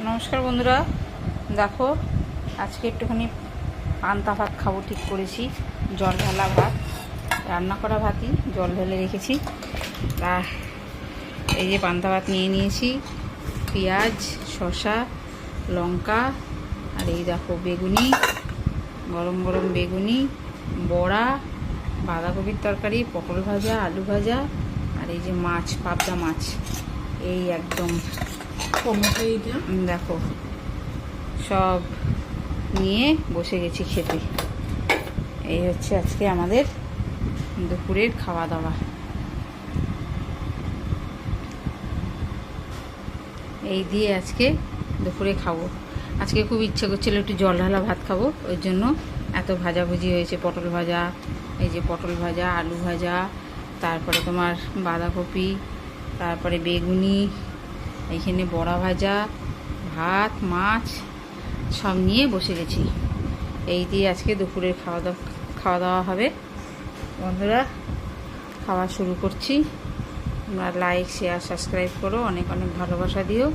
নমস্কার বন্ধুরা, দেখো আজকে একটুখানি পান্তা ভাত খাবো ঠিক করেছি। জল ঢালা ভাত, রান্না করা ভাতই জল ঢেলে রেখেছি। আর এই যে পান্তা ভাত নিয়ে নিয়েছি, পেঁয়াজ, শসা, লঙ্কা, আর এই দেখো বেগুনি, গরম গরম বেগুনি, বড়া, বাঁধাকপির তরকারি, পটল ভাজা, আলু ভাজা, আর এই যে মাছ, পাবদা মাছ। এই একদম দেখো সব নিয়ে বসে গেছি খেতে। এই হচ্ছে আজকে আমাদের দুপুরের খাওয়া দাওয়া। এই দিয়ে আজকে দুপুরে খাবো। আজকে খুব ইচ্ছে করছিল একটু জল ঢালা ভাত খাবো, ওই জন্য এত ভাজাভুজি হয়েছে। পটল ভাজা, এই যে পটল ভাজা, আলু ভাজা, তারপরে তোমার বাঁধাকপি, তারপরে বেগুনি, এইখানে বড়া ভাজা, ভাত, মাছ সব নিয়ে বসে গেছি। এই দিয়ে আজকে দুপুরের খাওয়া দাওয়া হবে। বন্ধুরা, খাওয়া শুরু করছি। তোমরা লাইক, শেয়ার, সাবস্ক্রাইব করো, অনেক অনেক ভালোবাসা দিও।